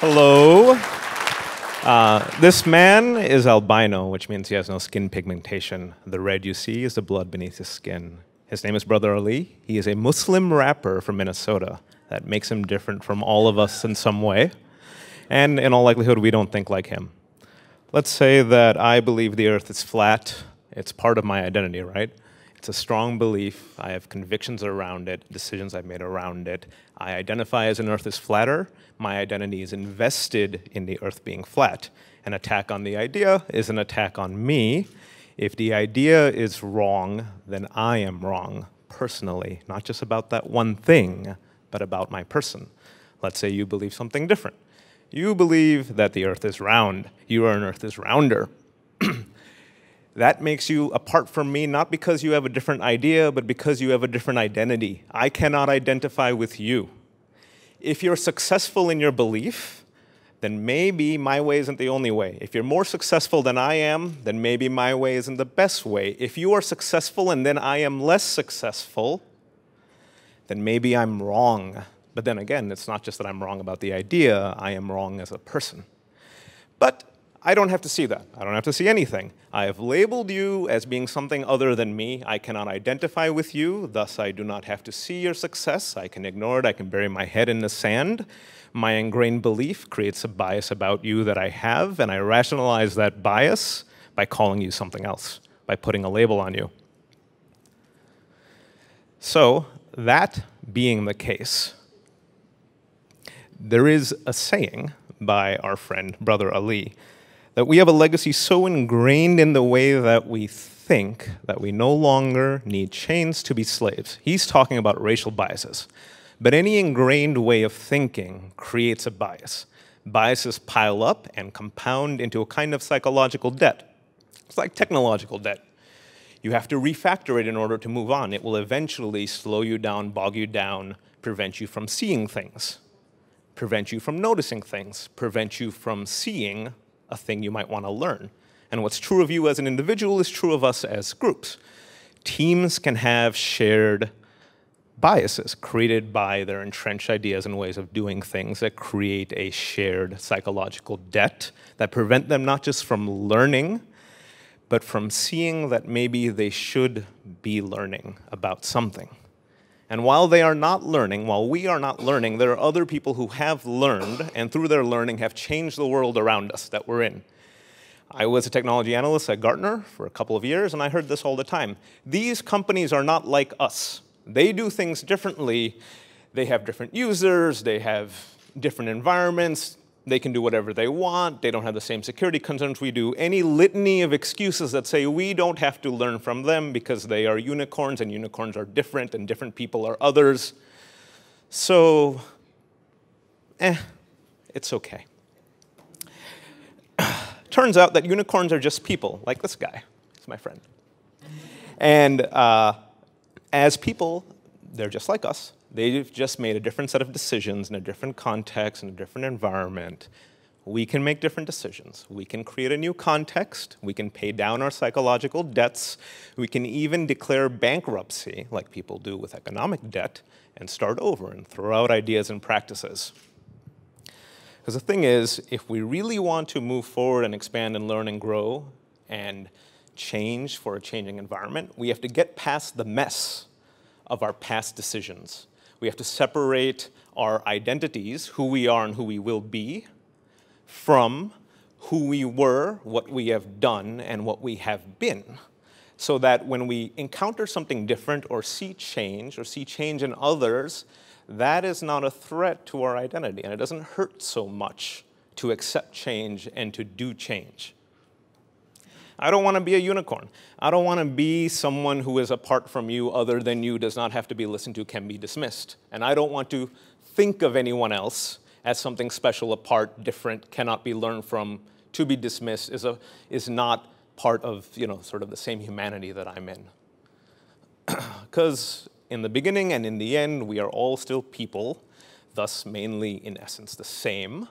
Hello. This man is albino, which means he has no skin pigmentation. The red you see is the blood beneath his skin. His name is Brother Ali. He is a Muslim rapper from Minnesota. That makes him different from all of us in some way. And in all likelihood, we don't think like him. Let's say that I believe the earth is flat. It's part of my identity, right? It's a strong belief. I have convictions around it, decisions I've made around it. I identify as an earth is flatter. My identity is invested in the earth being flat. An attack on the idea is an attack on me. If the idea is wrong, then I am wrong personally, not just about that one thing, but about my person. Let's say you believe something different. You believe that the earth is round. You are an earth is rounder. That makes you apart from me, not because you have a different idea, but because you have a different identity. I cannot identify with you. If you're successful in your belief, then maybe my way isn't the only way. If you're more successful than I am, then maybe my way isn't the best way. If you are successful and then I am less successful, then maybe I'm wrong. But then again, it's not just that I'm wrong about the idea, I am wrong as a person. But I don't have to see that. I don't have to see anything. I have labeled you as being something other than me. I cannot identify with you, thus I do not have to see your success. I can ignore it. I can bury my head in the sand. My ingrained belief creates a bias about you that I have, and I rationalize that bias by calling you something else, by putting a label on you. So, that being the case, there is a saying by our friend, Brother Ali, that we have a legacy so ingrained in the way that we think that we no longer need chains to be slaves. He's talking about racial biases. But any ingrained way of thinking creates a bias. Biases pile up and compound into a kind of psychological debt. It's like technological debt. You have to refactor it in order to move on. It will eventually slow you down, bog you down, prevent you from seeing things, prevent you from noticing things, prevent you from seeing a thing you might want to learn. And what's true of you as an individual is true of us as groups. Teams can have shared biases created by their entrenched ideas and ways of doing things that create a shared psychological debt that prevent them not just from learning, but from seeing that maybe they should be learning about something. And while they are not learning, while we are not learning, there are other people who have learned and through their learning have changed the world around us that we're in. I was a technology analyst at Gartner for a couple of years, and I heard this all the time. These companies are not like us. They do things differently. They have different users. They have different environments. They can do whatever they want. They don't have the same security concerns we do. Any litany of excuses that say we don't have to learn from them because they are unicorns and unicorns are different and different people are others. So, it's okay. Turns out that unicorns are just people, like this guy. He's my friend. And as people, they're just like us. They've just made a different set of decisions in a different context, in a different environment. We can make different decisions. We can create a new context. We can pay down our psychological debts. We can even declare bankruptcy, like people do with economic debt, and start over and throw out ideas and practices. Because the thing is, if we really want to move forward and expand and learn and grow and change for a changing environment, we have to get past the mess of our past decisions. We have to separate our identities, who we are and who we will be, from who we were, what we have done, and what we have been. So that when we encounter something different or see change in others, that is not a threat to our identity, and it doesn't hurt so much to accept change and to do change. I don't want to be a unicorn. I don't want to be someone who is apart from you, other than you, does not have to be listened to, can be dismissed. And I don't want to think of anyone else as something special, apart, different, cannot be learned from, to be dismissed, is not part of, sort of the same humanity that I'm in. Because in the beginning and in the end, we are all still people, thus mainly, in essence, the same.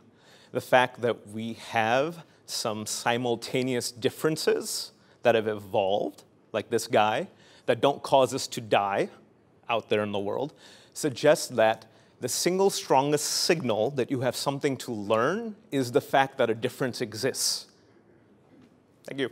The fact that we have some simultaneous differences that have evolved, like this guy, that don't cause us to die out there in the world, suggests that the single strongest signal that you have something to learn is the fact that a difference exists. Thank you.